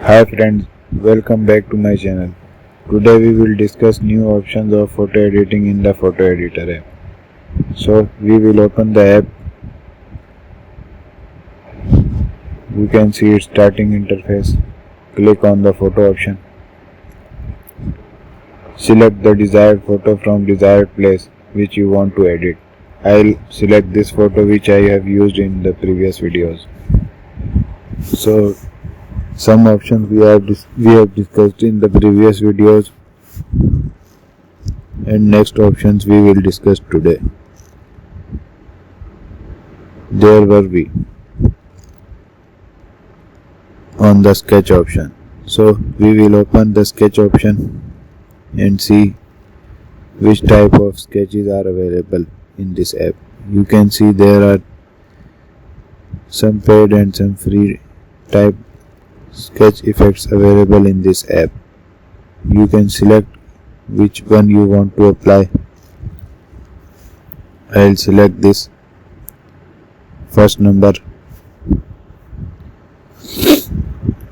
Hi friends, welcome back to my channel. Today we will discuss new options of photo editing in the photo editor app. So we will open the app. You can see its starting interface. Click on the photo option. Select the desired photo from desired place which you want to edit. I'll select this photo which I have used in the previous videos. So some options we have discussed in the previous videos, and next options we will discuss today. There were we on the sketch option. So we will open the sketch option and see which type of sketches are available in this app. You can see there are some paid and some free type sketch effects available in this app. You can select which one you want to apply. I'll select this first number.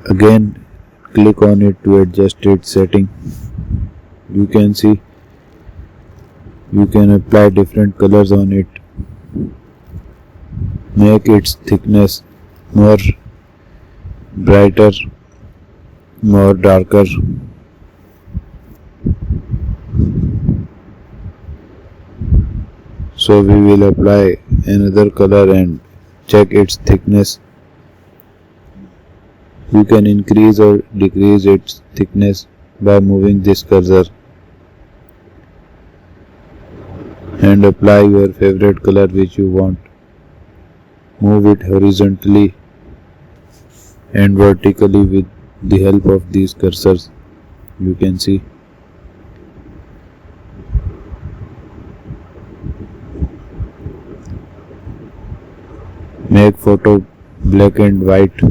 Again click on it to adjust its setting. You can see you can apply different colors on it. Make its thickness more brighter, more darker. So we will apply another color and check its thickness. You can increase or decrease its thickness by moving this cursor and apply your favorite color which you want. Move it horizontally and vertically with the help of these cursors. You can see make photo black and white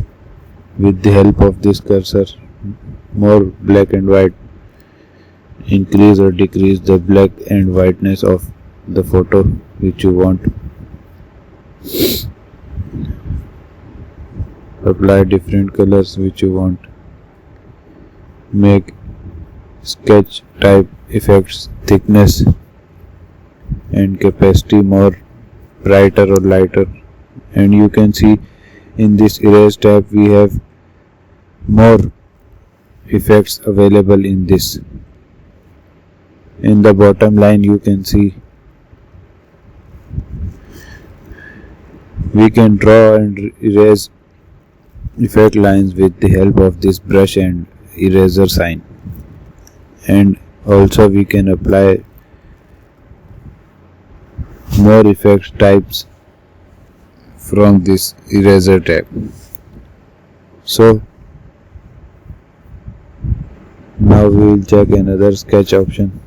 with the help of this cursor. More black and white. Increase or decrease the black and whiteness of the photo which you want. Apply different colors which you want. Make sketch type effects, thickness and capacity more brighter or lighter. And you can see in this erase tab we have more effects available in this. In the bottom line you can see we can draw and erase effect lines with the help of this brush and eraser sign, and also we can apply more effect types from this eraser tab. So now we will check another sketch option,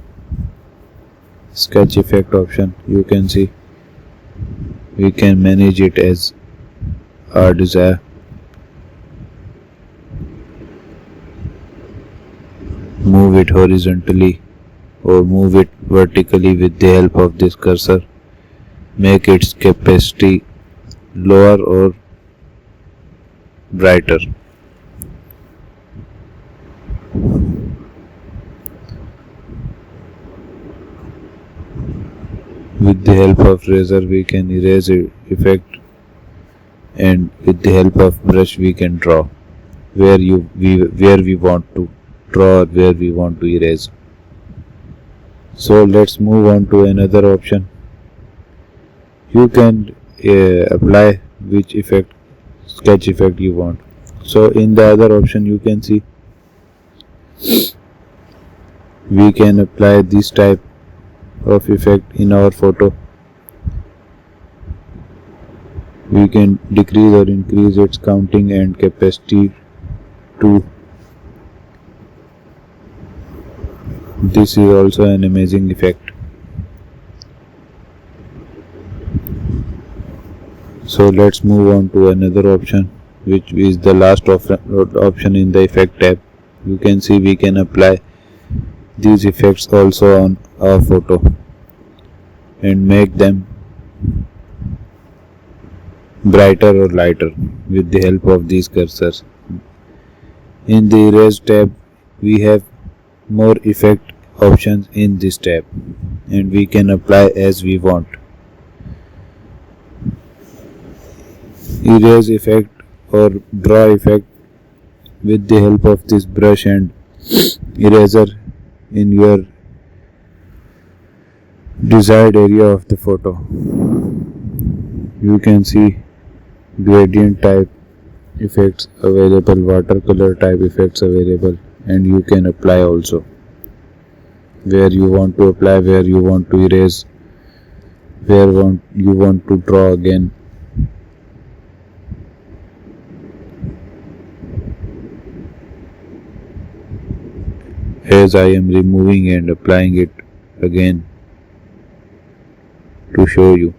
sketch effect option. You can see we can manage it as our desire. Move it horizontally or move it vertically with the help of this cursor. Make its capacity lower or brighter. With the help of razor we can erase effect, and with the help of brush we can draw where we want to draw or where we want to erase. So let's move on to another option. You can apply which effect, sketch effect you want. So in the other option you can see we can apply this type of effect in our photo. We can decrease or increase its counting and capacity too. This is also an amazing effect. So let's move on to another option, which is the last option in the effect tab. You can see we can apply these effects also on our photo and make them brighter or lighter with the help of these cursors. In the erase tab, we have more effect options in this tab, and we can apply as we want. Erase effect or draw effect with the help of this brush and eraser in your desired area of the photo. You can see gradient type effects available, watercolor type effects available, and you can apply also where you want to apply, where you want to erase, where you want to draw again. As I am removing and applying it again to show you,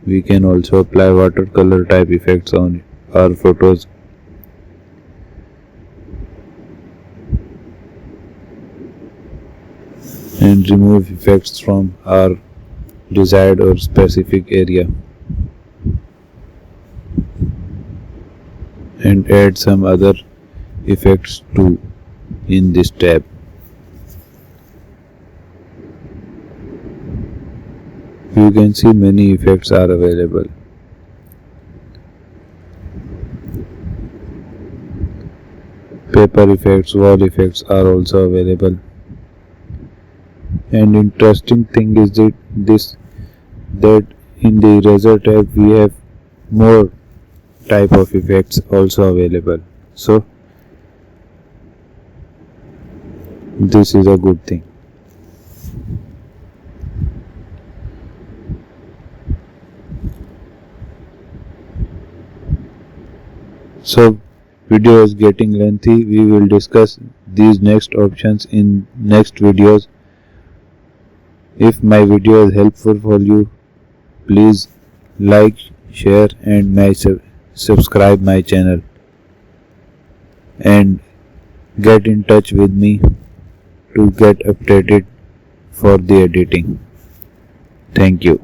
we can also apply watercolor type effects on our photos. And remove effects from our desired or specific area and add some other effects too in this tab. You can see many effects are available. Paper effects, wall effects are also available. And interesting thing is that in the eraser tab we have more type of effects also available. So this is a good thing. So video is getting lengthy. We will discuss these next options in next videos. If my video is helpful for you, please like, share and subscribe my channel and get in touch with me to get updated for the editing. Thank you.